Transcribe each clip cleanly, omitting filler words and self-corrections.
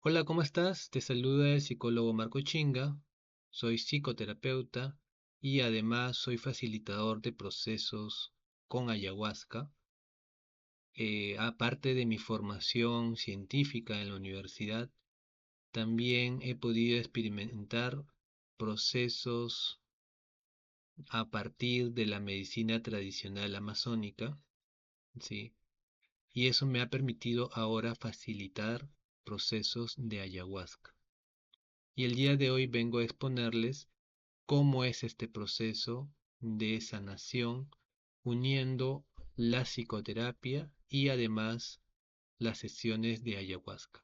Hola, ¿cómo estás? Te saluda el psicólogo Marco Chinga. Soy psicoterapeuta y además soy facilitador de procesos con ayahuasca. Aparte de mi formación científica en la universidad, también he podido experimentar procesos a partir de la medicina tradicional amazónica, ¿sí? Y eso me ha permitido ahora facilitar procesos de ayahuasca. Y el día de hoy vengo a exponerles cómo es este proceso de sanación uniendo la psicoterapia y además las sesiones de ayahuasca.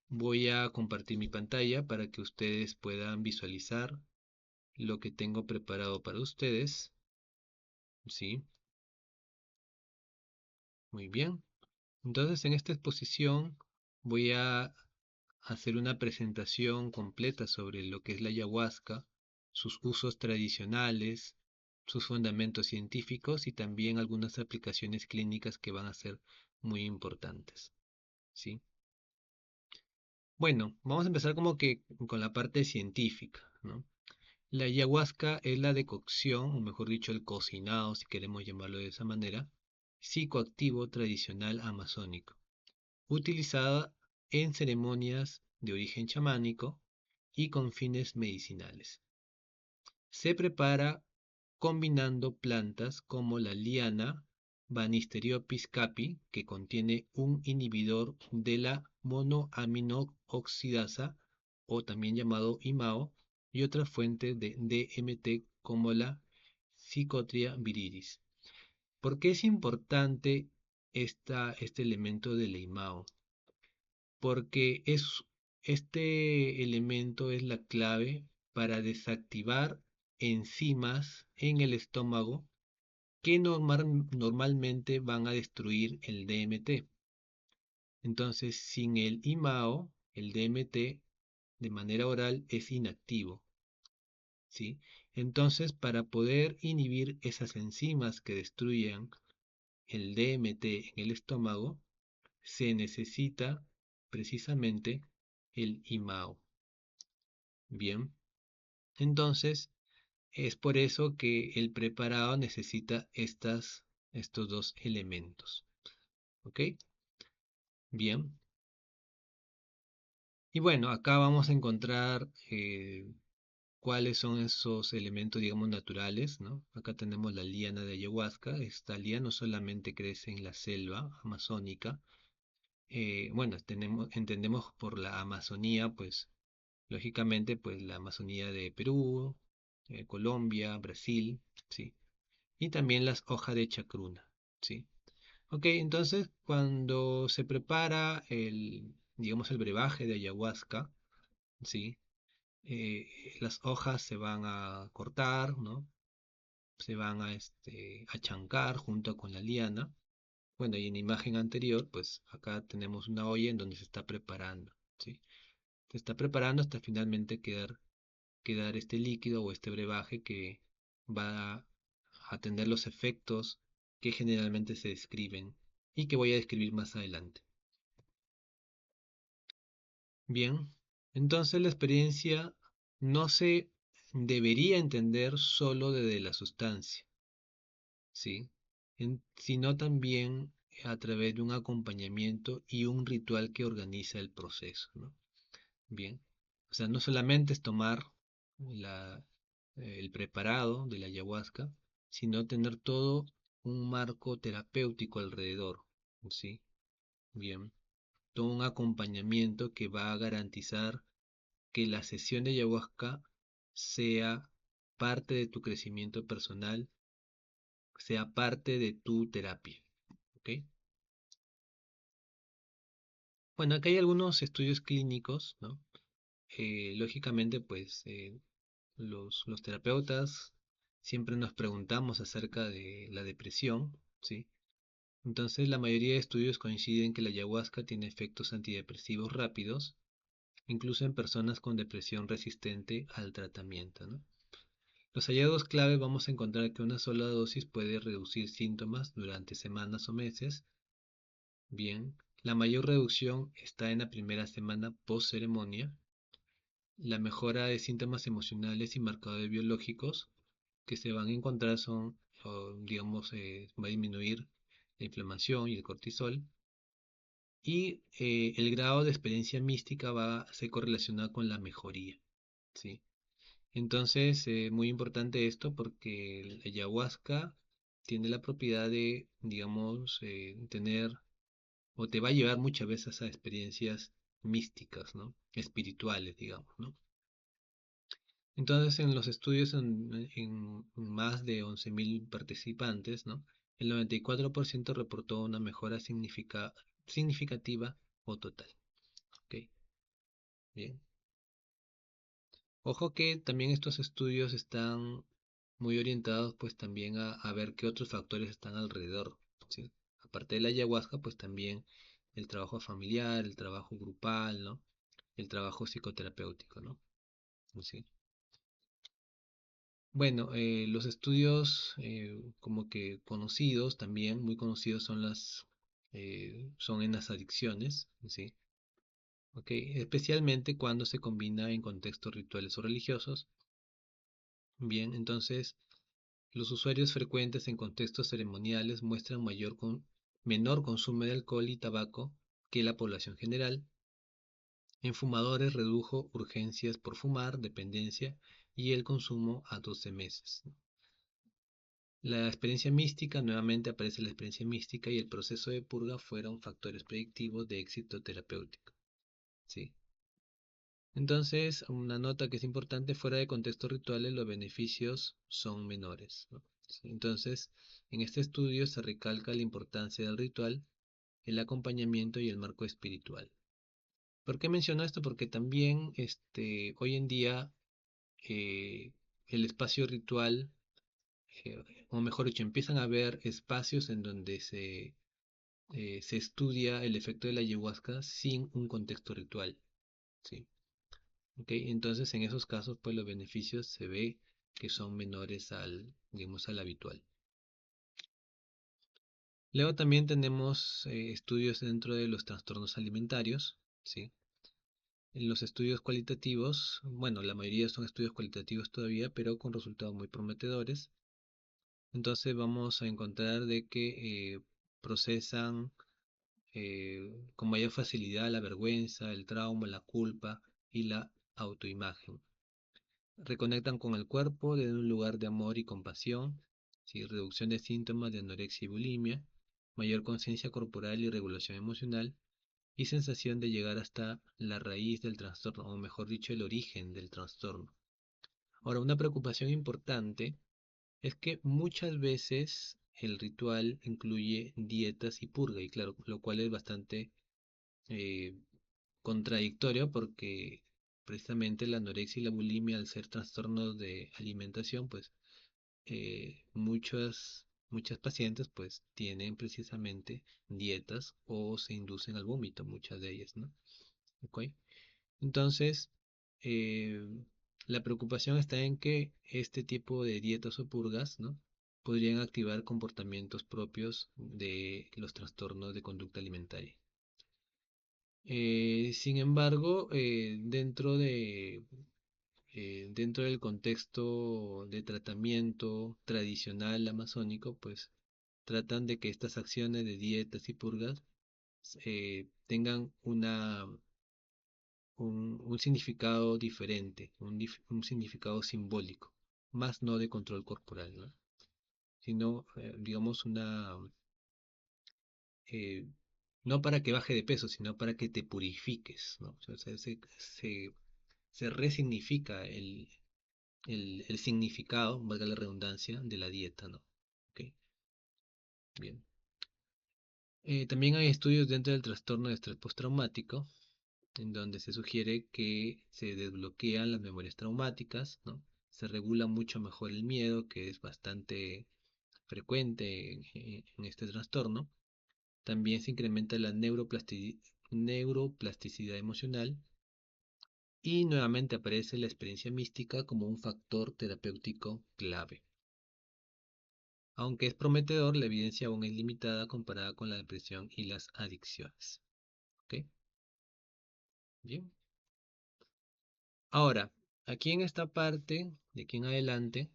Voy a compartir mi pantalla para que ustedes puedan visualizar lo que tengo preparado para ustedes. Sí, muy bien. Entonces, en esta exposición voy a hacer una presentación completa sobre lo que es la ayahuasca, sus usos tradicionales, sus fundamentos científicos y también algunas aplicaciones clínicas que van a ser muy importantes, ¿sí? Bueno, vamos a empezar como que con la parte científica, ¿no? La ayahuasca es la decocción, o mejor dicho, el cocinado, si queremos llamarlo de esa manera, psicoactivo tradicional amazónico, utilizada en ceremonias de origen chamánico y con fines medicinales. Se prepara combinando plantas como la liana Banisteriopsis capi, que contiene un inhibidor de la monoaminooxidasa, o también llamado IMAO, y otra fuente de DMT como la Psychotria viridis. ¿Por qué es importante este elemento del IMAO? Porque este elemento es la clave para desactivar enzimas en el estómago que normalmente van a destruir el DMT. Entonces, sin el IMAO, el DMT de manera oral es inactivo, ¿sí? Entonces, para poder inhibir esas enzimas que destruyan el DMT en el estómago, se necesita precisamente el IMAO. Bien, entonces es por eso que el preparado necesita estos dos elementos. ¿Ok? Bien. Y bueno, acá vamos a encontrar cuáles son esos elementos, digamos, naturales, ¿no? Acá tenemos la liana de ayahuasca. Esta liana no solamente crece en la selva amazónica. Bueno, entendemos por la Amazonía, pues, lógicamente, pues la Amazonía de Perú, Colombia, Brasil, ¿sí? Y también las hojas de chacruna, ¿sí? Ok, entonces cuando se prepara digamos, el brebaje de ayahuasca, ¿sí? Las hojas se van a cortar, ¿no? Se van a chancar junto con la liana. Bueno, y en la imagen anterior, pues acá tenemos una olla en donde se está preparando, ¿sí? Se está preparando hasta finalmente quedar este líquido o este brebaje que va a tener los efectos que generalmente se describen y que voy a describir más adelante. Bien, entonces la experiencia no se debería entender solo desde la sustancia, ¿sí? Sino también a través de un acompañamiento y un ritual que organiza el proceso, ¿no? Bien, o sea, no solamente es tomar la, el preparado de la ayahuasca, sino tener todo un marco terapéutico alrededor, ¿sí? Bien, todo un acompañamiento que va a garantizar que la sesión de ayahuasca sea parte de tu crecimiento personal, sea parte de tu terapia, ¿ok? Bueno, acá hay algunos estudios clínicos, ¿no? Lógicamente, pues los terapeutas siempre nos preguntamos acerca de la depresión, ¿sí? Entonces, la mayoría de estudios coinciden que la ayahuasca tiene efectos antidepresivos rápidos, incluso en personas con depresión resistente al tratamiento, ¿no? Los hallazgos clave vamos a encontrar que una sola dosis puede reducir síntomas durante semanas o meses. Bien, La mayor reducción está en la primera semana post ceremonia. La mejora de síntomas emocionales y marcadores biológicos que se van a encontrar son, digamos, va a disminuir la inflamación y el cortisol. Y el grado de experiencia mística va a ser correlacionado con la mejoría, ¿sí? Entonces, muy importante esto porque el ayahuasca tiene la propiedad de, digamos, tener o te va a llevar muchas veces a experiencias místicas, ¿no? Espirituales, digamos, ¿no? Entonces, en los estudios en más de 11.000 participantes, ¿no? El 94% reportó una mejora significativa o total. ¿Ok? Bien. Ojo que también estos estudios están muy orientados pues también a ver qué otros factores están alrededor, ¿sí? Aparte de la ayahuasca, pues también el trabajo familiar, el trabajo grupal, ¿no? El trabajo psicoterapéutico, ¿no? ¿Sí? Bueno, los estudios como que conocidos también, muy conocidos son en las adicciones, ¿sí? ¿Ok? Especialmente cuando se combina en contextos rituales o religiosos. Bien, entonces los usuarios frecuentes en contextos ceremoniales muestran menor consumo de alcohol y tabaco que la población general. En fumadores redujo urgencias por fumar, dependencia y el consumo a 12 meses. La experiencia mística, nuevamente aparece la experiencia mística y el proceso de purga fueron factores predictivos de éxito terapéutico. ¿Sí? Entonces, una nota que es importante, fuera de contextos rituales, los beneficios son menores, ¿no? ¿Sí? Entonces, en este estudio se recalca la importancia del ritual, el acompañamiento y el marco espiritual. ¿Por qué menciono esto? Porque también hoy en día el espacio ritual, eh, o mejor dicho, empiezan a haber espacios en donde se estudia el efecto de la ayahuasca sin un contexto ritual, ¿sí? ¿Ok? Entonces, en esos casos, pues los beneficios se ve que son menores digamos, al habitual. Luego también tenemos estudios dentro de los trastornos alimentarios, ¿sí? En los estudios cualitativos, bueno, la mayoría son estudios cualitativos todavía, pero con resultados muy prometedores. Entonces vamos a encontrar de que procesan con mayor facilidad la vergüenza, el trauma, la culpa y la autoimagen. Reconectan con el cuerpo desde un lugar de amor y compasión, ¿sí? Reducción de síntomas de anorexia y bulimia, mayor conciencia corporal y regulación emocional, y sensación de llegar hasta la raíz del trastorno, o mejor dicho, el origen del trastorno. Ahora, una preocupación importante es que muchas veces el ritual incluye dietas y purga, y claro, lo cual es bastante eh, contradictorio porque precisamente la anorexia y la bulimia, al ser trastornos de alimentación, pues muchas pacientes pues tienen precisamente dietas o se inducen al vómito, muchas de ellas, ¿no? ¿Ok? Entonces, eh, la preocupación está en que este tipo de dietas o purgas, ¿no? Podrían activar comportamientos propios de los trastornos de conducta alimentaria. Sin embargo, dentro del contexto de tratamiento tradicional amazónico, pues tratan de que estas acciones de dietas y purgas tengan un significado diferente, un significado simbólico, más no de control corporal, ¿no? Sino, digamos, eh, no para que baje de peso, sino para que te purifiques, ¿no? O sea, se resignifica el significado, valga la redundancia, de la dieta, ¿no? Ok, bien. También hay estudios dentro del trastorno de estrés postraumático, en donde se sugiere que se desbloquean las memorias traumáticas, ¿no? Se regula mucho mejor el miedo, que es bastante frecuente en este trastorno. También se incrementa la neuroplasticidad emocional y nuevamente aparece la experiencia mística como un factor terapéutico clave. Aunque es prometedor, la evidencia aún es limitada comparada con la depresión y las adicciones. ¿Ok? Bien. Ahora, aquí en esta parte, de aquí en adelante,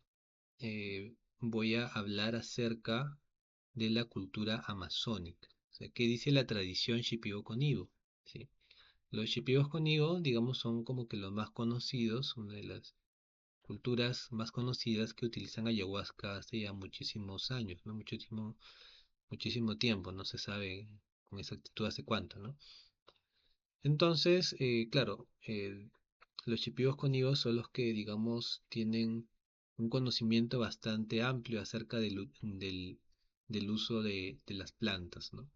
voy a hablar acerca de la cultura amazónica. O sea, ¿qué dice la tradición Shipibo-Conibo? ¿Sí? Los Shipibos-Conibo, digamos, son como que los más conocidos, una de las culturas más conocidas que utilizan ayahuasca hace ya muchísimos años, ¿no? Muchísimo tiempo, no se sabe con exactitud hace cuánto, ¿no? Entonces, claro, los chipivos conigos son los que, digamos, tienen un conocimiento bastante amplio acerca del uso de las plantas, ¿no?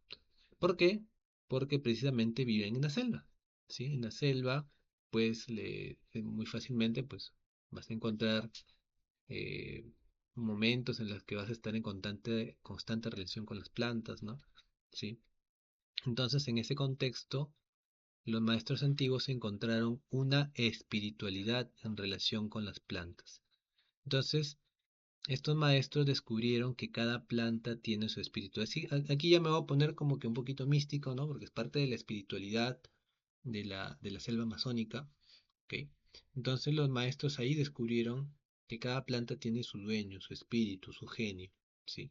¿Por qué? Porque precisamente viven en la selva, ¿sí? En la selva, pues, muy fácilmente, pues, vas a encontrar eh, momentos en los que vas a estar en constante relación con las plantas, ¿no? ¿Sí? Entonces, en ese contexto, los maestros antiguos encontraron una espiritualidad en relación con las plantas. Entonces, estos maestros descubrieron que cada planta tiene su espíritu. Así, aquí ya me voy a poner como que un poquito místico, ¿no? Porque es parte de la espiritualidad de la selva amazónica. ¿Ok? Entonces los maestros ahí descubrieron que cada planta tiene su dueño, su espíritu, su genio. ¿Sí?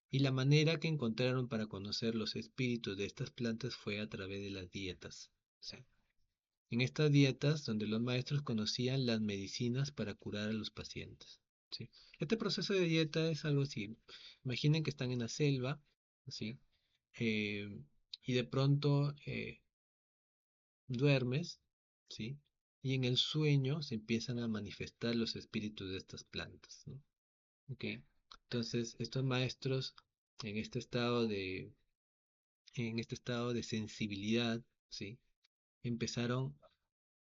Y la manera que encontraron para conocer los espíritus de estas plantas fue a través de las dietas. ¿Sí? En estas dietas donde los maestros conocían las medicinas para curar a los pacientes. ¿Sí? Este proceso de dieta es algo así. Imaginen que están en la selva, ¿sí? Eh, y de pronto duermes, ¿sí? Y en el sueño se empiezan a manifestar los espíritus de estas plantas, ¿no? ¿Ok? Entonces, estos maestros en este estado de sensibilidad, ¿sí? Empezaron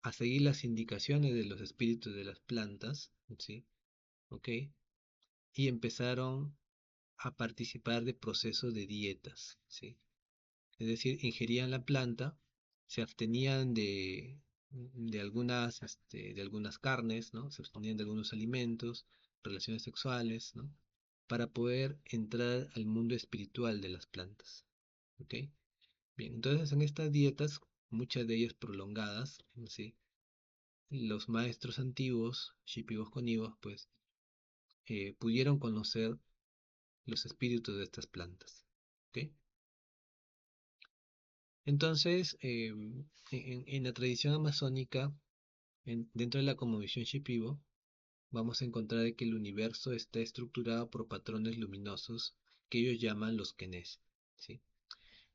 a seguir las indicaciones de los espíritus de las plantas, ¿sí? ¿Ok? Y empezaron a participar de procesos de dietas, ¿sí? Es decir, ingerían la planta, se abstenían de algunas carnes, ¿no? Se abstenían de algunos alimentos, relaciones sexuales, ¿no? Para poder entrar al mundo espiritual de las plantas, ¿ok? Bien, entonces en estas dietas, muchas de ellas prolongadas, ¿sí? Los maestros antiguos, shipibos conivos, pues pudieron conocer los espíritus de estas plantas. ¿Ok? Entonces, en la tradición amazónica, dentro de la cosmovisión shipibo, vamos a encontrar de que el universo está estructurado por patrones luminosos que ellos llaman los kenes. ¿Sí?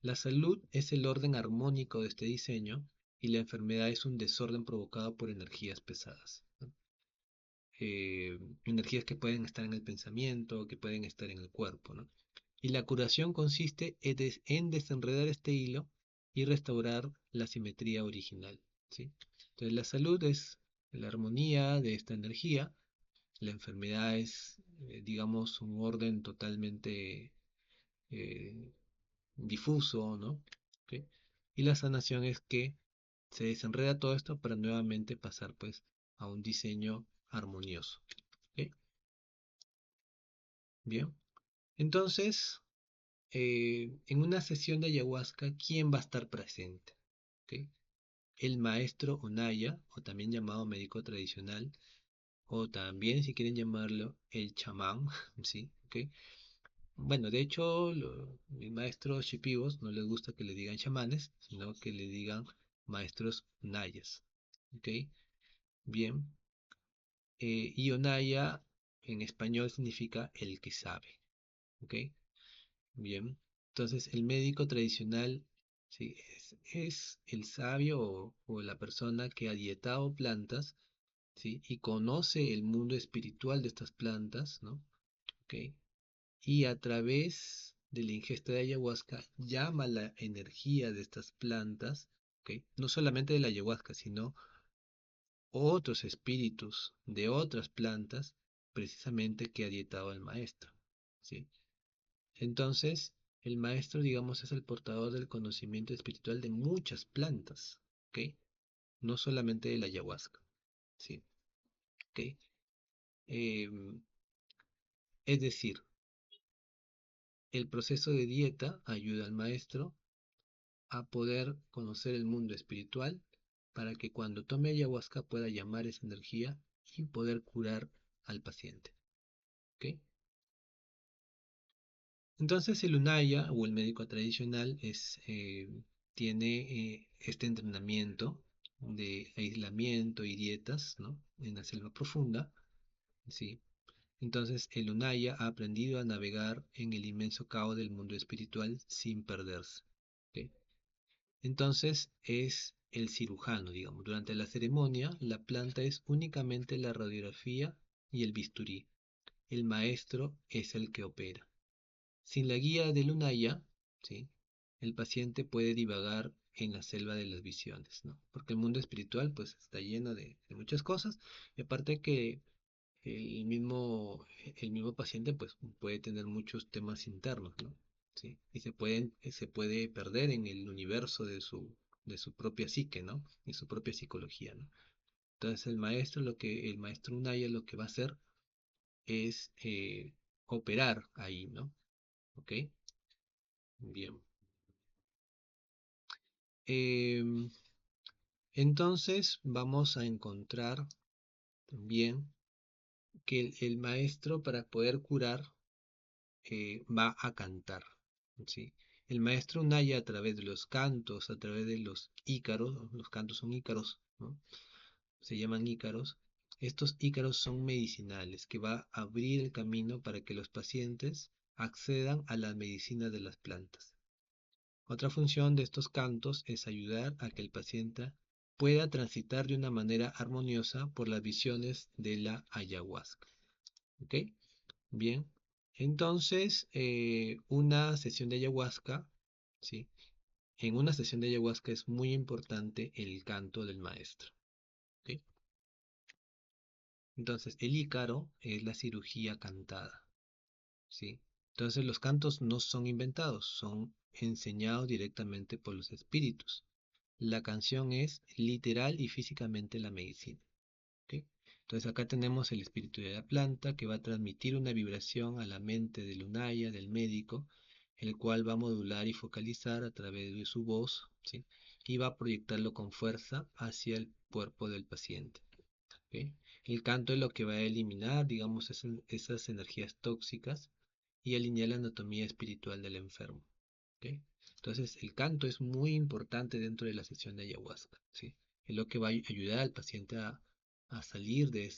La salud es el orden armónico de este diseño y la enfermedad es un desorden provocado por energías pesadas, ¿no? Energías que pueden estar en el pensamiento, que pueden estar en el cuerpo, ¿no? Y la curación consiste en desenredar este hilo y restaurar la simetría original, ¿sí? Entonces la salud es la armonía de esta energía, la enfermedad es, digamos, un orden totalmente eh, difuso, ¿no? ¿Ok? Y la sanación es que se desenreda todo esto para nuevamente pasar pues a un diseño armonioso. ¿Ok? Bien. Entonces, en una sesión de ayahuasca, ¿quién va a estar presente? ¿Ok? El maestro Onaya, o también llamado médico tradicional, o también, si quieren llamarlo, el chamán, ¿sí? ¿Ok? Bueno, de hecho, los maestros shipibos no les gusta que le digan chamanes, sino que le digan maestros Onayas. ¿Ok? Bien. Y Onaya en español significa el que sabe. ¿Ok? Bien, entonces el médico tradicional, sí, es el sabio o la persona que ha dietado plantas, ¿sí? Y conoce el mundo espiritual de estas plantas, ¿no? ¿Ok? Y a través de la ingesta de ayahuasca llama la energía de estas plantas, ¿ok? No solamente de la ayahuasca, sino otros espíritus de otras plantas, precisamente que ha dietado el maestro, ¿sí? Entonces, el maestro, digamos, es el portador del conocimiento espiritual de muchas plantas, ¿ok? No solamente de la ayahuasca, ¿sí? ¿Ok? Em, es decir, el proceso de dieta ayuda al maestro a poder conocer el mundo espiritual para que cuando tome ayahuasca pueda llamar esa energía y poder curar al paciente. ¿Ok? Entonces el Unaya o el médico tradicional tiene este entrenamiento de aislamiento y dietas, ¿no? En la selva profunda, ¿sí? Entonces el Unaya ha aprendido a navegar en el inmenso caos del mundo espiritual sin perderse. ¿Ok? Entonces es el cirujano, digamos. Durante la ceremonia, la planta es únicamente la radiografía y el bisturí. El maestro es el que opera. Sin la guía del Unaya, ¿sí? El paciente puede divagar en la selva de las visiones, ¿no? Porque el mundo espiritual pues está lleno de muchas cosas y aparte que el mismo paciente pues puede tener muchos temas internos, ¿no? ¿Sí? Y se puede perder en el universo de su propia psique, ¿no? Y su propia psicología, ¿no? Entonces el maestro Unaya lo que va a hacer es operar ahí, ¿no? ¿Ok? Bien. Em, entonces vamos a encontrar también que el maestro para poder curar va a cantar, ¿sí? El maestro Naya a través de los cantos, a través de los ícaros, los cantos son ícaros, ¿no? Se llaman ícaros. Estos ícaros son medicinales que va a abrir el camino para que los pacientes accedan a la medicina de las plantas. Otra función de estos cantos es ayudar a que el paciente pueda transitar de una manera armoniosa por las visiones de la ayahuasca. ¿Ok? Bien. Entonces, una sesión de ayahuasca, ¿sí? En una sesión de ayahuasca es muy importante el canto del maestro. ¿Ok? Entonces, el ícaro es la cirugía cantada. ¿Sí? Entonces, los cantos no son inventados, son enseñados directamente por los espíritus. La canción es literal y físicamente la medicina. ¿Ok? Entonces acá tenemos el espíritu de la planta que va a transmitir una vibración a la mente del Unaya, del médico, el cual va a modular y focalizar a través de su voz, ¿sí? Y va a proyectarlo con fuerza hacia el cuerpo del paciente. ¿Ok? El canto es lo que va a eliminar, digamos, esas energías tóxicas y alinear la anatomía espiritual del enfermo. ¿Ok? Entonces, el canto es muy importante dentro de la sesión de ayahuasca, ¿sí? Es lo que va a ayudar al paciente a salir de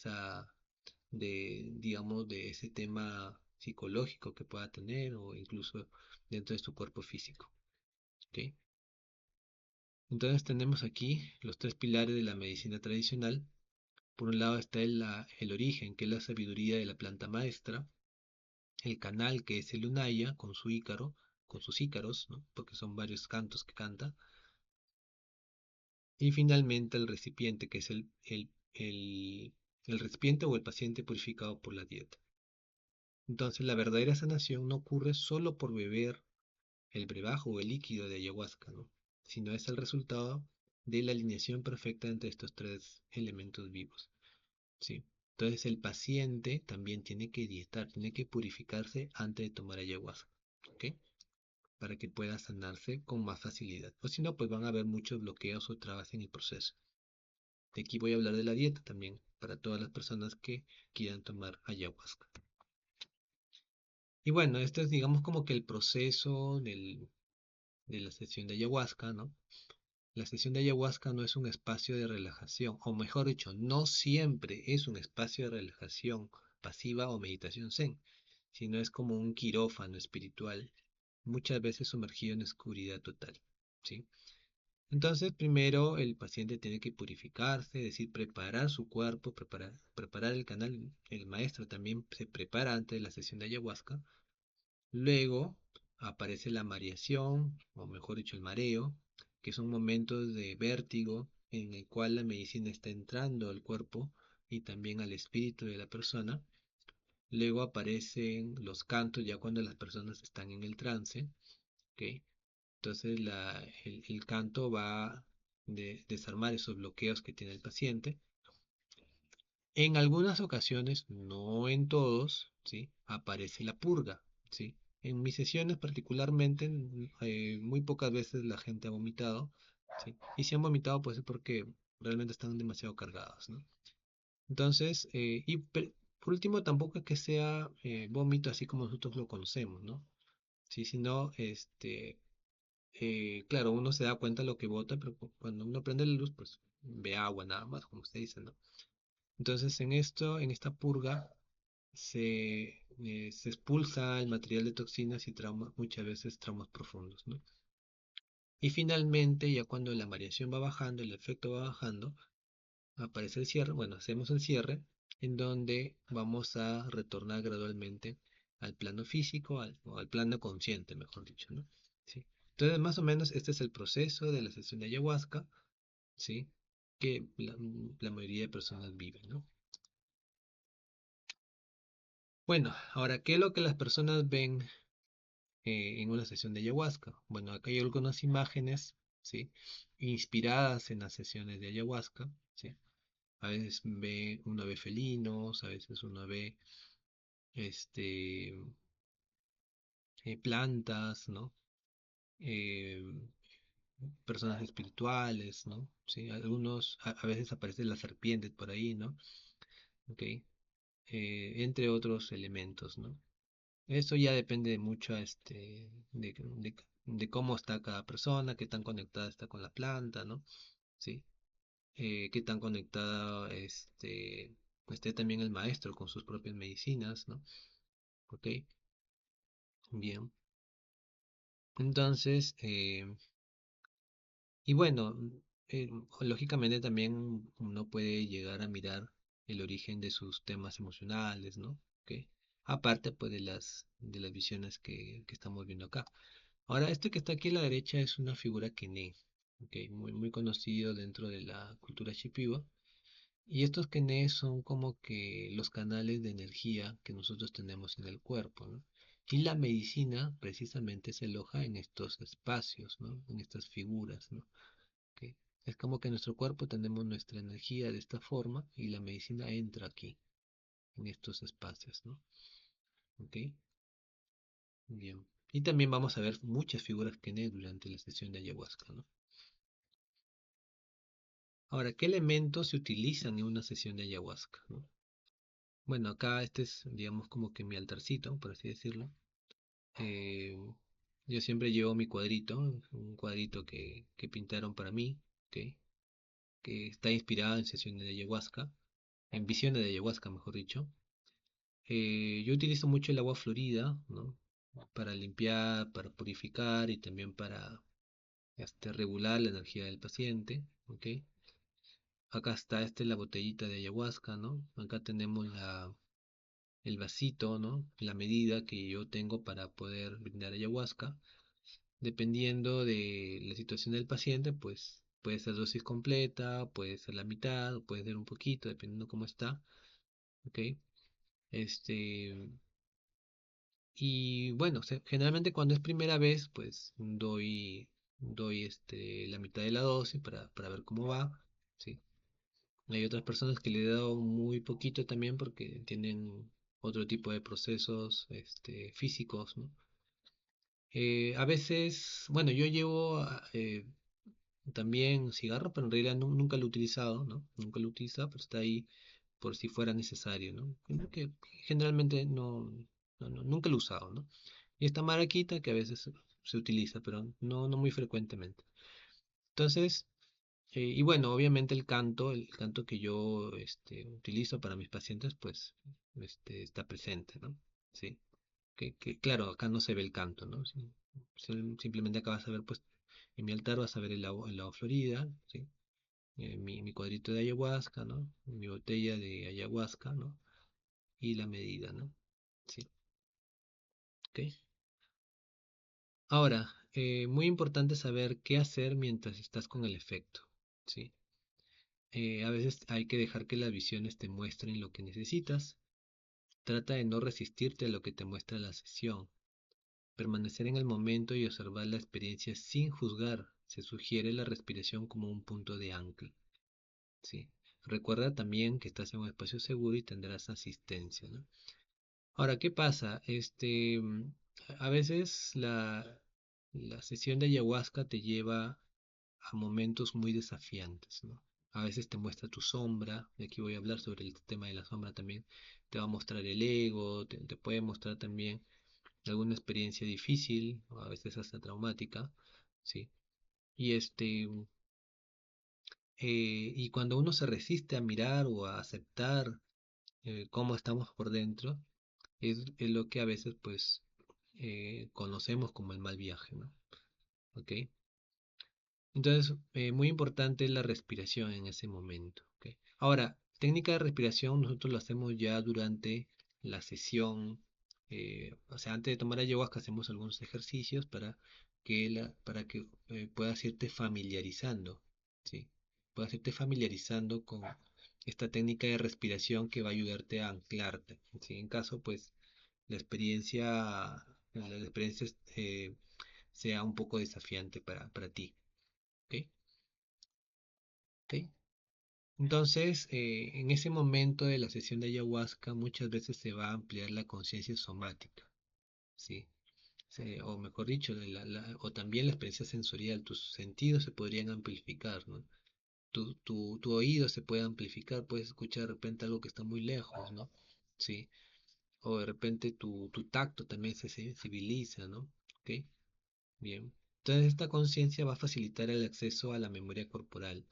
digamos, de ese tema psicológico que pueda tener o incluso dentro de su cuerpo físico, ¿ok? Entonces tenemos aquí los tres pilares de la medicina tradicional. Por un lado está el origen, que es la sabiduría de la planta maestra, el canal, que es el Unaya, con su ícaro, con sus ícaros, ¿no? Porque son varios cantos que canta, y finalmente el recipiente, que es el recipiente o el paciente purificado por la dieta. Entonces, la verdadera sanación no ocurre solo por beber el brebaje o el líquido de ayahuasca, ¿no? Sino es el resultado de la alineación perfecta entre estos tres elementos vivos, ¿sí? Entonces, el paciente también tiene que dietar, tiene que purificarse antes de tomar ayahuasca, ¿ok? Para que pueda sanarse con más facilidad. O si no, pues van a haber muchos bloqueos o trabas en el proceso. De aquí voy a hablar de la dieta también, para todas las personas que quieran tomar ayahuasca. Y bueno, esto es digamos como que el proceso de la sesión de ayahuasca, ¿no? La sesión de ayahuasca no es un espacio de relajación, o mejor dicho, no siempre es un espacio de relajación pasiva o meditación zen, sino es como un quirófano espiritual, muchas veces sumergido en oscuridad total, ¿sí? Entonces, primero el paciente tiene que purificarse, es decir, preparar su cuerpo, preparar el canal. El maestro también se prepara antes de la sesión de ayahuasca. Luego aparece la mareación, o mejor dicho, el mareo, que son momentos de vértigo en el cual la medicina está entrando al cuerpo y también al espíritu de la persona. Luego aparecen los cantos ya cuando las personas están en el trance, ¿ok? Entonces el canto va a desarmar esos bloqueos que tiene el paciente. En algunas ocasiones, no en todos, ¿sí? Aparece la purga, ¿sí? en mis sesiones particularmente, muy pocas veces la gente ha vomitado, ¿sí? Y si han vomitado, pues es porque realmente están demasiado cargados, ¿no? Entonces, por último, tampoco es que sea vómito así como nosotros lo conocemos, ¿no? Sí, sino, claro, uno se da cuenta de lo que bota, pero cuando uno prende la luz, pues ve agua nada más, como usted dice, ¿no? Entonces, en esta purga, se expulsa el material de toxinas y traumas, muchas veces traumas profundos, ¿no? Y finalmente, ya cuando la variación va bajando, el efecto va bajando, aparece el cierre, bueno, hacemos el cierre, en donde vamos a retornar gradualmente al plano físico, o al plano consciente, mejor dicho, ¿no? ¿Sí? Entonces, más o menos, este es el proceso de la sesión de ayahuasca, ¿sí? Que la mayoría de personas viven, ¿no? Bueno, ahora, ¿qué es lo que las personas ven en una sesión de ayahuasca? Bueno, acá hay algunas imágenes, ¿sí? Inspiradas en las sesiones de ayahuasca, ¿sí? A veces uno ve felinos, a veces uno ve este, plantas, ¿no? Eh, Personas espirituales, ¿no? Sí, a veces aparecen las serpientes por ahí, ¿no? Ok, entre otros elementos, ¿no? Eso ya depende mucho, de cómo está cada persona, qué tan conectada está con la planta, ¿no? Sí, qué tan conectada, esté también el maestro con sus propias medicinas, ¿no? Ok, bien. Entonces, y bueno, lógicamente también uno puede llegar a mirar el origen de sus temas emocionales, ¿no? Ok, aparte pues de las visiones que estamos viendo acá. Ahora, este que está aquí a la derecha es una figura Kené, ok, muy conocido dentro de la cultura shipibo. Y estos Kené son como que los canales de energía que nosotros tenemos en el cuerpo, ¿no? Y la medicina precisamente se aloja en estos espacios, ¿no? En estas figuras, ¿no? ¿Ok? Es como que en nuestro cuerpo tenemos nuestra energía de esta forma y la medicina entra aquí, en estos espacios, ¿no? ¿Ok? Bien. Y también vamos a ver muchas figuras Kené durante la sesión de ayahuasca, ¿no? Ahora, ¿qué elementos se utilizan en una sesión de ayahuasca, ¿no? Bueno, acá este es, digamos, como que mi altarcito, por así decirlo. Eh, yo siempre llevo mi cuadrito, un cuadrito que pintaron para mí, ¿ok? Que está inspirado en sesiones de ayahuasca, en visiones de ayahuasca, mejor dicho. Yo utilizo mucho el agua florida, ¿no? Para limpiar, para purificar y también para regular la energía del paciente, ¿ok? Acá está la botellita de ayahuasca, ¿no? Acá tenemos el vasito, ¿no? La medida que yo tengo para poder brindar ayahuasca. Dependiendo de la situación del paciente, pues puede ser dosis completa, puede ser la mitad, o puede ser un poquito, dependiendo cómo está, ¿ok? Este, y bueno, generalmente cuando es primera vez, pues doy la mitad de la dosis para ver cómo va, ¿sí? Hay otras personas que le he dado muy poquito también porque tienen otro tipo de procesos, físicos, ¿no? A veces, bueno, yo llevo también cigarro, pero en realidad nunca lo he utilizado, ¿no? Nunca lo he utilizado, pero está ahí por si fuera necesario, ¿no? Que generalmente nunca lo he usado, ¿no? Y esta maraquita que a veces se utiliza, pero no muy frecuentemente. Entonces, y bueno, obviamente el canto que yo utilizo para mis pacientes, pues está presente, ¿no? Sí. Claro, acá no se ve el canto, ¿no? Sí, simplemente acá vas a ver, pues, en mi altar vas a ver el lago Florida, ¿sí? Mi cuadrito de ayahuasca, ¿no? Mi botella de ayahuasca, ¿no? Y la medida, ¿no? Sí, ok. Ahora, muy importante saber qué hacer mientras estás con el efecto, ¿sí? A veces hay que dejar que las visiones te muestren lo que necesitas. Trata de no resistirte a lo que te muestra la sesión. Permanecer en el momento y observar la experiencia sin juzgar. Se sugiere la respiración como un punto de ancla, ¿sí? Recuerda también que estás en un espacio seguro y tendrás asistencia, ¿no? Ahora, ¿qué pasa? A veces la sesión de ayahuasca te lleva a momentos muy desafiantes, ¿no? A veces te muestra tu sombra, y aquí voy a hablar sobre el tema de la sombra también, te va a mostrar el ego, te puede mostrar también alguna experiencia difícil, o a veces hasta traumática, ¿sí? Y y cuando uno se resiste a mirar o a aceptar cómo estamos por dentro, es lo que a veces pues conocemos como el mal viaje, ¿no? ¿Ok? Entonces, muy importante la respiración en ese momento, ¿ok? Ahora, técnica de respiración nosotros lo hacemos ya durante la sesión, o sea, antes de tomar ayahuasca hacemos algunos ejercicios para que puedas irte familiarizando, ¿sí? Puedas irte familiarizando con esta técnica de respiración que va a ayudarte a anclarte, ¿sí? En caso, pues, la experiencia sea un poco desafiante para ti, ¿ok? ¿Ok? Entonces, en ese momento de la sesión de ayahuasca, muchas veces se va a ampliar la conciencia somática, ¿sí? O mejor dicho, o también la experiencia sensorial, tus sentidos se podrían amplificar, ¿no? Tu oído se puede amplificar, puedes escuchar de repente algo que está muy lejos, ¿no? Sí. O de repente tu tacto también se sensibiliza, ¿no? ¿Ok? Bien. Entonces esta conciencia va a facilitar el acceso a la memoria corporal,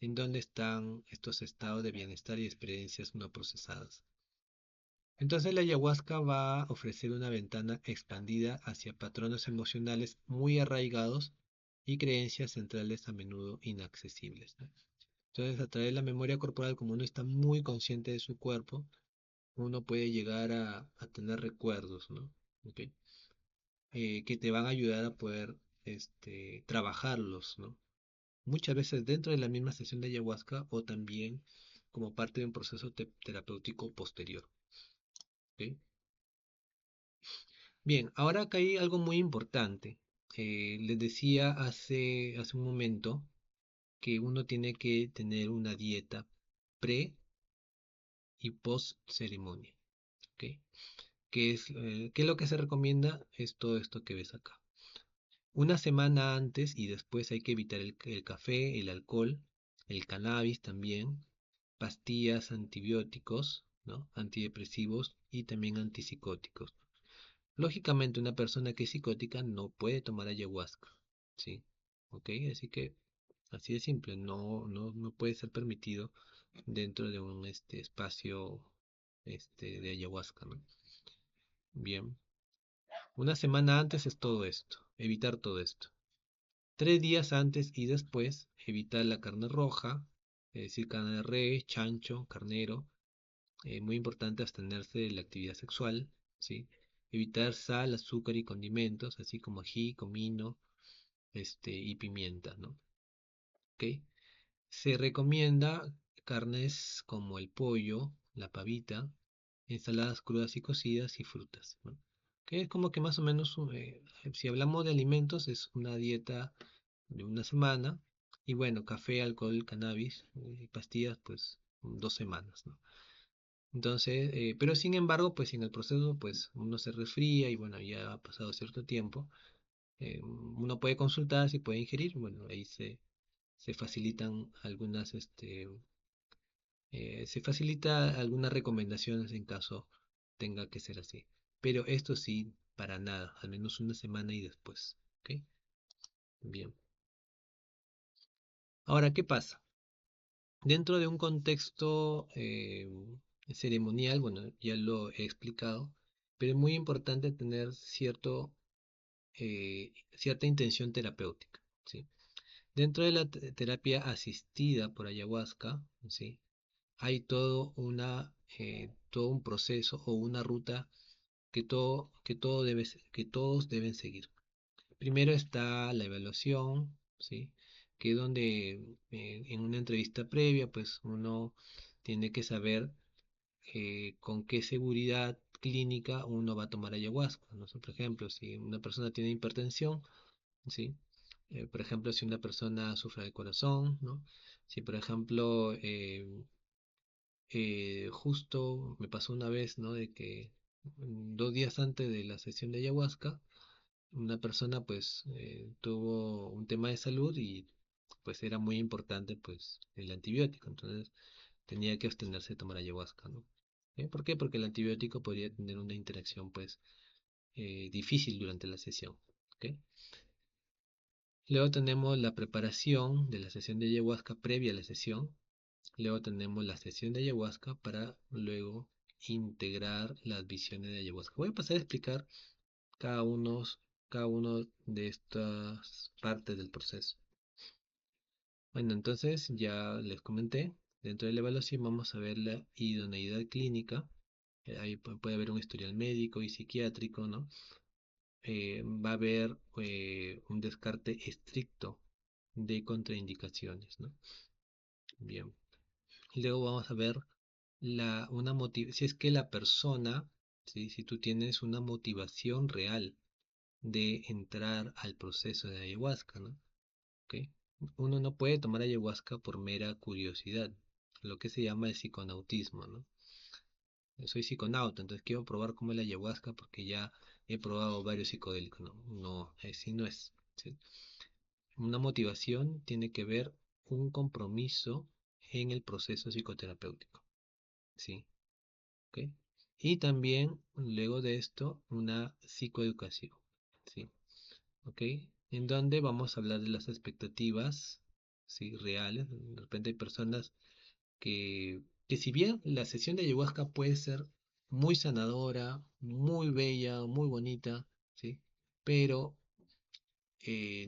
en donde están estos estados de bienestar y experiencias no procesadas. Entonces la ayahuasca va a ofrecer una ventana expandida hacia patrones emocionales muy arraigados y creencias centrales a menudo inaccesibles, ¿no? Entonces, a través de la memoria corporal, como uno está muy consciente de su cuerpo, uno puede llegar a tener recuerdos, ¿no? ¿Ok? Que te van a ayudar a poder trabajarlos, ¿no? Muchas veces dentro de la misma sesión de ayahuasca o también como parte de un proceso terapéutico posterior, ¿ok? Bien, ahora acá hay algo muy importante. Les decía hace un momento que uno tiene que tener una dieta pre y post ceremonia, ¿ok? ¿Qué es lo que se recomienda? Es todo esto que ves acá. Una semana antes y después hay que evitar el café, el alcohol, el cannabis también, pastillas, antibióticos, ¿no? Antidepresivos y también antipsicóticos. Lógicamente, una persona que es psicótica no puede tomar ayahuasca, ¿sí? ¿Ok? Así que, así de simple, no puede ser permitido dentro de un espacio de ayahuasca, ¿no? Bien, una semana antes es todo esto, evitar todo esto. 3 días antes y después, evitar la carne roja, es decir, carne de res, chancho, carnero. Muy importante abstenerse de la actividad sexual, ¿sí? Evitar sal, azúcar y condimentos, así como ají, comino, y pimienta, ¿no? ¿Ok? Se recomienda carnes como el pollo, la pavita, ensaladas crudas y cocidas y frutas, ¿no? Que es como que más o menos, si hablamos de alimentos, es una dieta de una semana. Y bueno, café, alcohol, cannabis, pastillas, pues 2 semanas, ¿no? Entonces, pero sin embargo, pues en el proceso, pues uno se resfría y bueno, ya ha pasado cierto tiempo. Uno puede consultar si puede ingerir, bueno, ahí se facilitan se facilita algunas recomendaciones en caso tenga que ser así. Pero esto sí, para nada, al menos una semana y después. ¿Ok? Bien. Ahora, ¿qué pasa? Dentro de un contexto ceremonial, bueno, ya lo he explicado, pero es muy importante tener cierta intención terapéutica, ¿sí? Dentro de la terapia asistida por ayahuasca, ¿sí? Hay todo un proceso o una ruta que todos deben seguir. Primero está la evaluación, ¿sí? Que es donde en una entrevista previa, pues uno tiene que saber con qué seguridad clínica uno va a tomar ayahuasca, ¿no? Por ejemplo, si una persona tiene hipertensión, ¿sí? Por ejemplo, si una persona sufre del corazón, ¿no? Si, por ejemplo, justo me pasó una vez, ¿no? De que 2 días antes de la sesión de ayahuasca, una persona pues tuvo un tema de salud y pues era muy importante pues el antibiótico, entonces tenía que abstenerse de tomar ayahuasca, ¿no? ¿Por qué? Porque el antibiótico podría tener una interacción pues difícil durante la sesión, ¿ok? Luego tenemos la preparación de la sesión de ayahuasca previa a la sesión. Luego tenemos la sesión de ayahuasca para luego integrar las visiones de ayahuasca. Voy a pasar a explicar cada uno, cada uno de estas partes del proceso. Bueno, entonces ya les comenté, dentro de la evaluación vamos a ver la idoneidad clínica. Ahí puede haber un historial médico y psiquiátrico, ¿no? Va a haber un descarte estricto de contraindicaciones, ¿no? Bien. Y luego vamos a ver si es que la persona, ¿sí? Si tú tienes una motivación real de entrar al proceso de ayahuasca, ¿no? ¿Ok? Uno no puede tomar ayahuasca por mera curiosidad, lo que se llama el psiconautismo, ¿no? Yo soy psiconauta, entonces quiero probar cómo es la ayahuasca porque ya he probado varios psicodélicos. No, no, así no es. ¿Sí? Una motivación tiene que ver un compromiso en el proceso psicoterapéutico. ¿Sí? ¿Ok? Y también, luego de esto, una psicoeducación. ¿Sí? ¿Ok? En donde vamos a hablar de las expectativas, ¿sí? Reales. De repente hay personas que si bien la sesión de ayahuasca puede ser muy sanadora, muy bella, muy bonita, ¿sí? Pero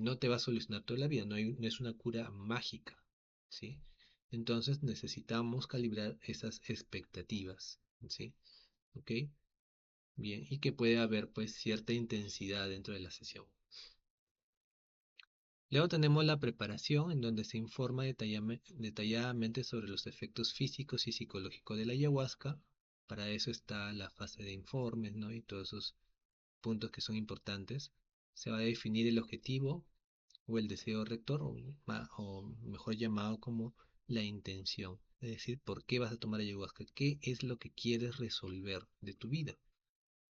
no te va a solucionar toda la vida, no es una cura mágica, ¿sí? Entonces necesitamos calibrar esas expectativas, ¿sí? ¿Ok? Bien, y que puede haber pues cierta intensidad dentro de la sesión. Luego tenemos la preparación, en donde se informa detalladamente sobre los efectos físicos y psicológicos de la ayahuasca. Para eso está la fase de informes, ¿no? Y todos esos puntos que son importantes. Se va a definir el objetivo o el deseo rector, o mejor llamado como la intención. Es decir, ¿por qué vas a tomar ayahuasca? ¿Qué es lo que quieres resolver de tu vida?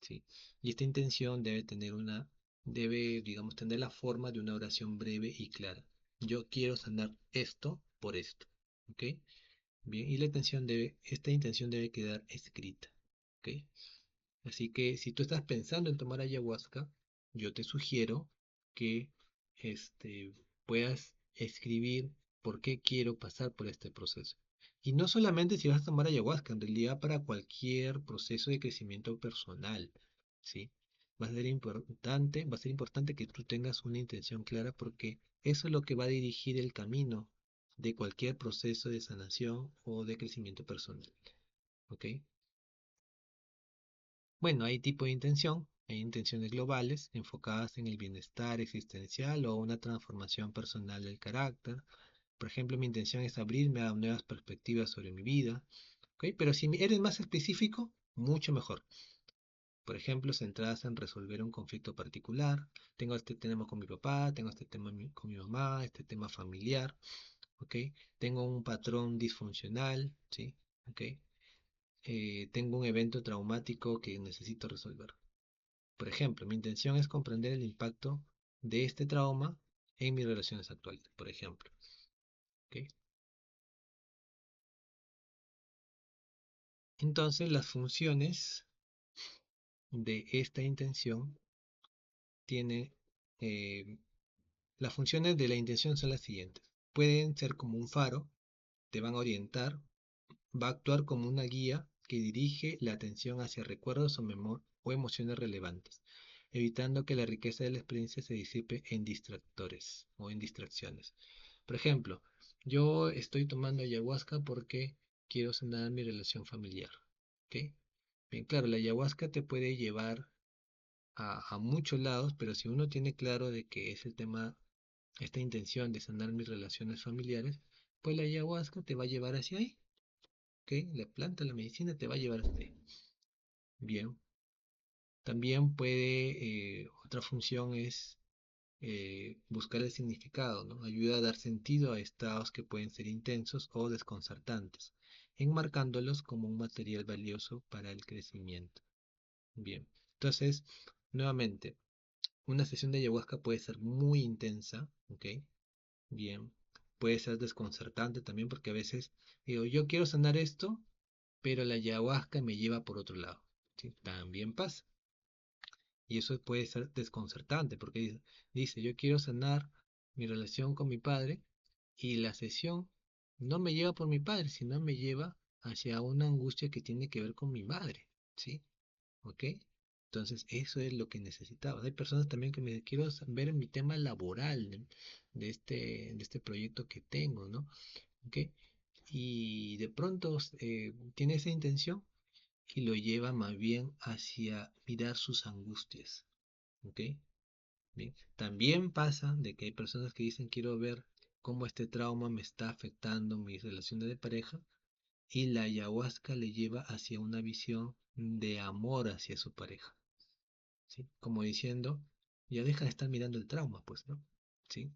¿Sí? Y esta intención debe, digamos, tener la forma de una oración breve y clara. Yo quiero sanar esto por esto. ¿Ok? Bien, y esta intención debe quedar escrita. ¿Ok? Así que si tú estás pensando en tomar ayahuasca, yo te sugiero que puedas escribir por qué quiero pasar por este proceso. Y no solamente si vas a tomar ayahuasca, en realidad para cualquier proceso de crecimiento personal, ¿sí? Va a ser importante que tú tengas una intención clara porque eso es lo que va a dirigir el camino de cualquier proceso de sanación o de crecimiento personal, ¿ok? Bueno, hay tipo de intención, hay intenciones globales enfocadas en el bienestar existencial o una transformación personal del carácter. Por ejemplo, mi intención es abrirme a nuevas perspectivas sobre mi vida, ¿ok? Pero si eres más específico, mucho mejor. Por ejemplo, centradas en resolver un conflicto particular. Tengo este tema con mi papá, tengo este tema con mi mamá, este tema familiar, ¿ok? Tengo un patrón disfuncional, ¿sí? ¿Ok? Tengo un evento traumático que necesito resolver. Por ejemplo, mi intención es comprender el impacto de este trauma en mis relaciones actuales, por ejemplo. ¿Ok? Entonces, las funciones de esta intención tiene, eh, las funciones de la intención son las siguientes. Pueden ser como un faro, te van a orientar, va a actuar como una guía que dirige la atención hacia recuerdos o emociones relevantes, evitando que la riqueza de la experiencia se disipe en distractores o en distracciones. Por ejemplo, yo estoy tomando ayahuasca porque quiero sanar mi relación familiar. ¿Ok? Bien, claro, la ayahuasca te puede llevar a muchos lados, pero si uno tiene claro de que es el tema, esta intención de sanar mis relaciones familiares, pues la ayahuasca te va a llevar hacia ahí. ¿Ok? La planta, la medicina te va a llevar hacia ahí. Bien, también otra función es buscar el significado, ¿no? Ayuda a dar sentido a estados que pueden ser intensos o desconcertantes, enmarcándolos como un material valioso para el crecimiento. Bien. Entonces, nuevamente, una sesión de ayahuasca puede ser muy intensa, ¿ok? Bien. Puede ser desconcertante también porque a veces digo, yo quiero sanar esto, pero la ayahuasca me lleva por otro lado. ¿Sí? También pasa. Y eso puede ser desconcertante porque dice, yo quiero sanar mi relación con mi padre y la sesión no me lleva por mi padre, sino me lleva hacia una angustia que tiene que ver con mi madre. ¿Sí? ¿Ok? Entonces, eso es lo que necesitaba. Hay personas también que me quiero ver en mi tema laboral de este proyecto que tengo, ¿no? ¿Ok? Y de pronto tiene esa intención y lo lleva más bien hacia mirar sus angustias, ¿ok? Bien. También pasa de que hay personas que dicen quiero ver cómo este trauma me está afectando mis relaciones de pareja y la ayahuasca le lleva hacia una visión de amor hacia su pareja. ¿Sí? Como diciendo, ya deja de estar mirando el trauma, pues, ¿no? ¿Sí?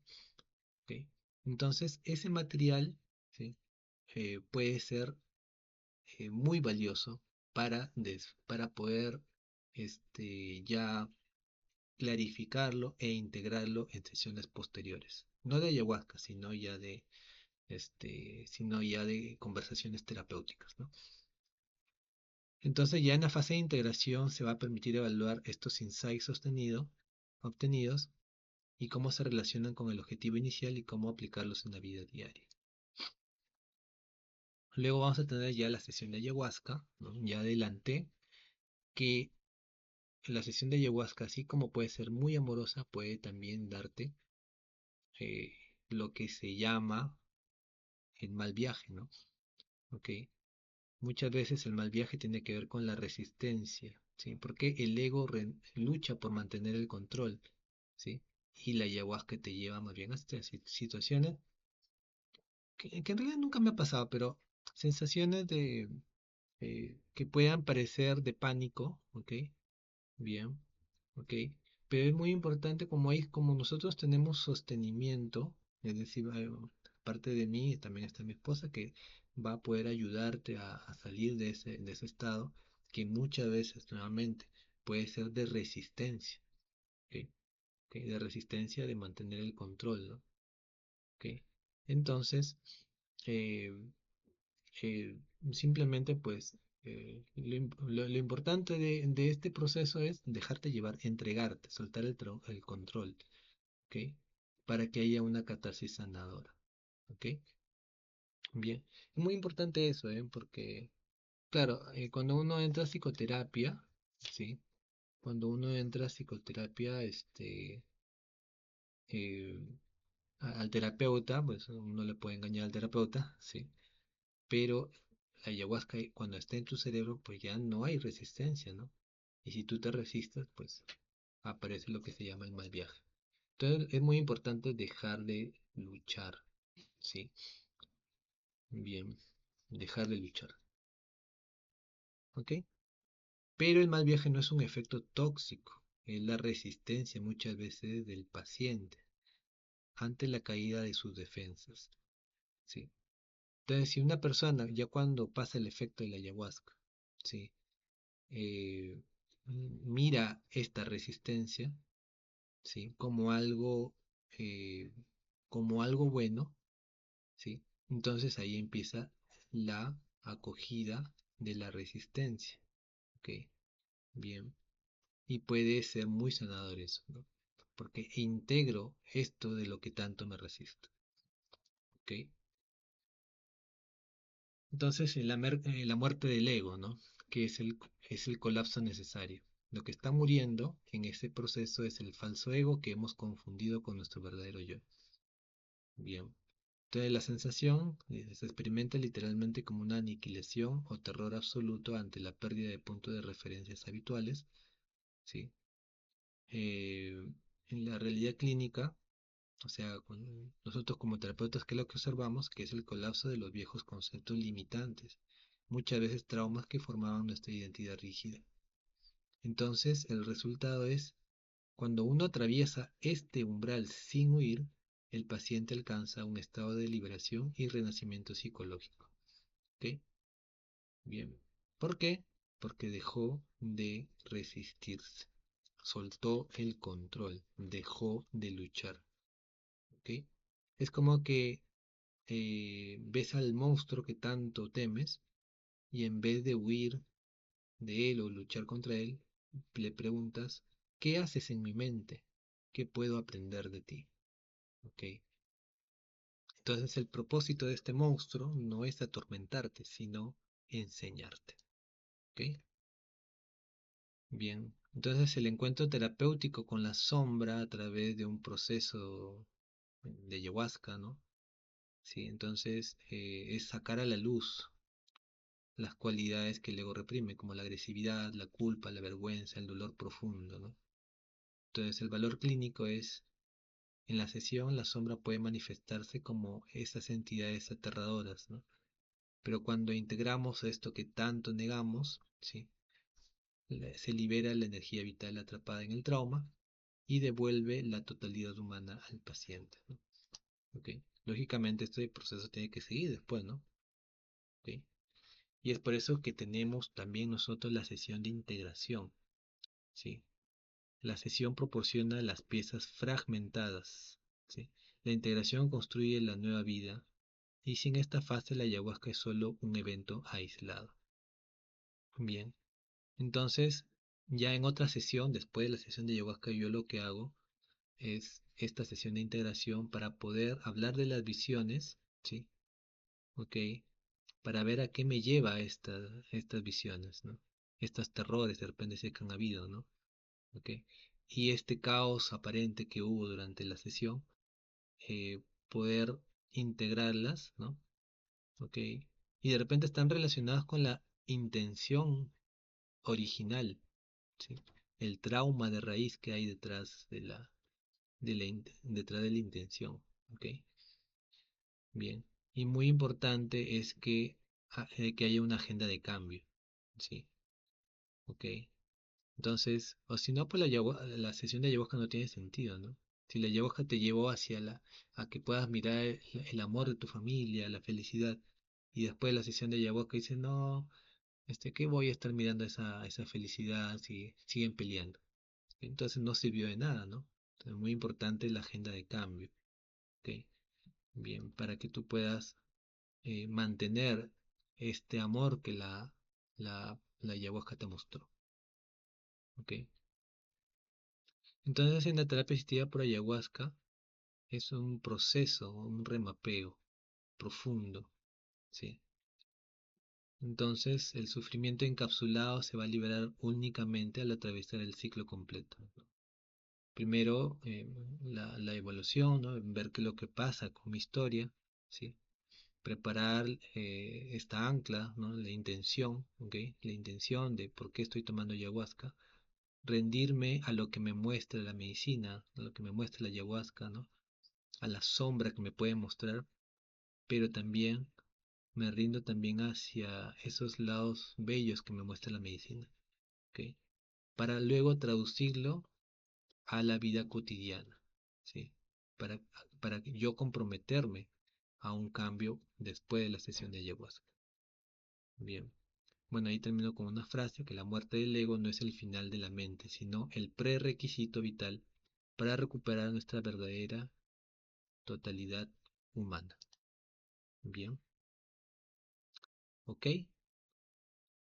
¿Ok? Entonces, ese material, ¿sí? Puede ser muy valioso para poder ya clarificarlo e integrarlo en sesiones posteriores. No de ayahuasca, sino ya de conversaciones terapéuticas, ¿no? Entonces ya en la fase de integración se va a permitir evaluar estos insights obtenidos y cómo se relacionan con el objetivo inicial y cómo aplicarlos en la vida diaria. Luego vamos a tener ya la sesión de ayahuasca, ¿no? Ya adelante, que la sesión de ayahuasca, así como puede ser muy amorosa, puede también darte eh, lo que se llama el mal viaje, ¿no? ¿Ok? Muchas veces el mal viaje tiene que ver con la resistencia, ¿sí? Porque el ego lucha por mantener el control, ¿sí? Y la ayahuasca te lleva más bien a estas situaciones que en realidad nunca me ha pasado, pero sensaciones que puedan parecer de pánico, ¿ok? Bien, ¿ok? Pero es muy importante como nosotros tenemos sostenimiento, es decir, aparte de mí, también está mi esposa que va a poder ayudarte a salir de ese estado que muchas veces nuevamente puede ser de resistencia, ¿ok? ¿Ok? De resistencia de mantener el control, ¿no? ¿Ok? Entonces, eh, eh, simplemente pues lo importante de este proceso es dejarte llevar, entregarte, soltar el control, ¿ok? Para que haya una catarsis sanadora, ¿ok? Bien, es muy importante eso, ¿eh? Porque, claro, cuando uno entra a psicoterapia, ¿sí? Cuando uno entra a psicoterapia, eh, al terapeuta, pues uno le puede engañar al terapeuta, ¿sí? Pero la ayahuasca cuando está en tu cerebro, pues ya no hay resistencia, ¿no? Y si tú te resistes, pues aparece lo que se llama el mal viaje. Entonces es muy importante dejar de luchar, ¿sí? Bien, dejar de luchar, ¿ok? Pero el mal viaje no es un efecto tóxico, es la resistencia muchas veces del paciente ante la caída de sus defensas, ¿sí? Entonces, si una persona ya cuando pasa el efecto de la ayahuasca, ¿sí? eh, mira esta resistencia, ¿sí? Eh, como algo bueno, ¿sí? Entonces ahí empieza la acogida de la resistencia, ¿ok? Bien. Y puede ser muy sanador eso, ¿no? Porque integro esto de lo que tanto me resisto, ¿ok? Entonces, la muerte del ego, ¿no? Que es el colapso necesario. Lo que está muriendo en ese proceso es el falso ego que hemos confundido con nuestro verdadero yo. Bien. Entonces, la sensación se experimenta literalmente como una aniquilación o terror absoluto ante la pérdida de puntos de referencias habituales, ¿sí? Eh, en la realidad clínica, o sea, nosotros como terapeutas, ¿qué es lo que observamos? Que es el colapso de los viejos conceptos limitantes, muchas veces traumas que formaban nuestra identidad rígida. Entonces, el resultado es, cuando uno atraviesa este umbral sin huir, el paciente alcanza un estado de liberación y renacimiento psicológico. ¿Ok? Bien. ¿Por qué? porque dejó de resistirse, soltó el control, dejó de luchar. ¿Ok? Es como que ves al monstruo que tanto temes y en vez de huir de él o luchar contra él, le preguntas, ¿qué haces en mi mente? ¿Qué puedo aprender de ti? ¿Ok? Entonces el propósito de este monstruo no es atormentarte, sino enseñarte. ¿Ok? Bien. Entonces el encuentro terapéutico con la sombra a través de un proceso de ayahuasca, ¿no? Sí, entonces es sacar a la luz las cualidades que el ego reprime, como la agresividad, la culpa, la vergüenza, el dolor profundo, ¿no? Entonces el valor clínico es, en la sesión la sombra puede manifestarse como esas entidades aterradoras, ¿no? Pero cuando integramos esto que tanto negamos, ¿sí? Se libera la energía vital atrapada en el trauma y devuelve la totalidad humana al paciente, ¿no? ¿Ok? Lógicamente este proceso tiene que seguir después, ¿no? ¿Ok? Y es por eso que tenemos también nosotros la sesión de integración, ¿sí? La sesión proporciona las piezas fragmentadas, ¿sí? La integración construye la nueva vida y sin esta fase la ayahuasca es solo un evento aislado. Bien, entonces ya en otra sesión, después de la sesión de ayahuasca, yo lo que hago es esta sesión de integración para poder hablar de las visiones, ¿sí? ¿Ok? Para ver a qué me lleva estas visiones, ¿no? Estos terrores de repente sí que han habido, ¿no? ¿Ok? Y este caos aparente que hubo durante la sesión, poder integrarlas, ¿no? ¿Ok? Y de repente están relacionadas con la intención original, ¿sí? El trauma de raíz que hay detrás detrás de la intención, ¿ok? Bien. Y muy importante es que haya una agenda de cambio, ¿sí? ¿Ok? Entonces, o si no, pues la sesión de ayahuasca no tiene sentido, ¿no? Si la ayahuasca te llevó a que puedas mirar el amor de tu familia, la felicidad, y después de la sesión de ayahuasca dices, no, ¿qué voy a estar mirando esa felicidad si siguen peleando? Entonces no sirvió de nada, ¿no? Entonces, muy importante la agenda de cambio, ¿ok? Bien, para que tú puedas mantener este amor que la ayahuasca te mostró, ¿ok? Entonces, en la terapia asistida por ayahuasca es un proceso, un remapeo profundo, ¿sí? Entonces, el sufrimiento encapsulado se va a liberar únicamente al atravesar el ciclo completo, ¿no? Primero, la evaluación, ¿no? Ver qué es lo que pasa con mi historia, ¿sí? Preparar esta ancla, ¿no? La intención, ¿ok? La intención de por qué estoy tomando ayahuasca, rendirme a lo que me muestra la medicina, a lo que me muestra la ayahuasca, ¿no? A la sombra que me puede mostrar, pero también me rindo también hacia esos lados bellos que me muestra la medicina, ¿ok? Para luego traducirlo a la vida cotidiana, ¿sí? Para, para yo comprometerme a un cambio después de la sesión de ayahuasca. Bien. Bueno, ahí termino con una frase que la muerte del ego no es el final de la mente, sino el prerequisito vital para recuperar nuestra verdadera totalidad humana. Bien, ok,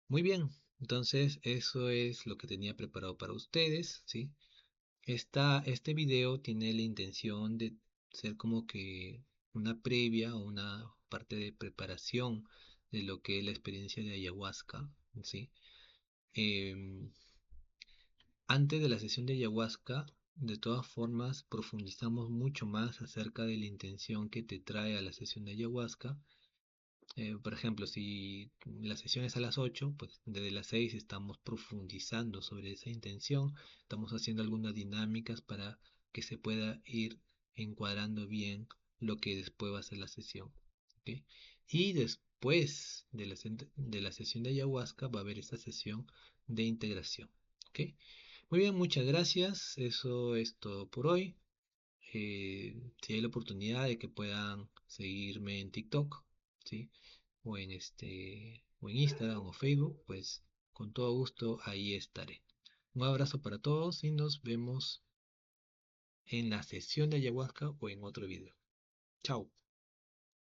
muy bien. Entonces, eso es lo que tenía preparado para ustedes, ¿sí? Este video tiene la intención de ser como que una previa o una parte de preparación de lo que es la experiencia de ayahuasca, ¿sí? Em, Antes de la sesión de ayahuasca, de todas formas, profundizamos mucho más acerca de la intención que te trae a la sesión de ayahuasca. Por ejemplo, si la sesión es a las 8, pues desde las 6 estamos profundizando sobre esa intención, estamos haciendo algunas dinámicas para que se pueda ir encuadrando bien lo que después va a ser la sesión. ¿Ok? Y después de la sesión de ayahuasca va a haber esta sesión de integración. ¿Ok? Muy bien, muchas gracias. Eso es todo por hoy. Si hay la oportunidad de que puedan seguirme en TikTok, ¿sí? O en Instagram o Facebook, pues Con todo gusto, ahí estaré. Un abrazo para todos y nos vemos en la sesión de ayahuasca o en otro video. Chao.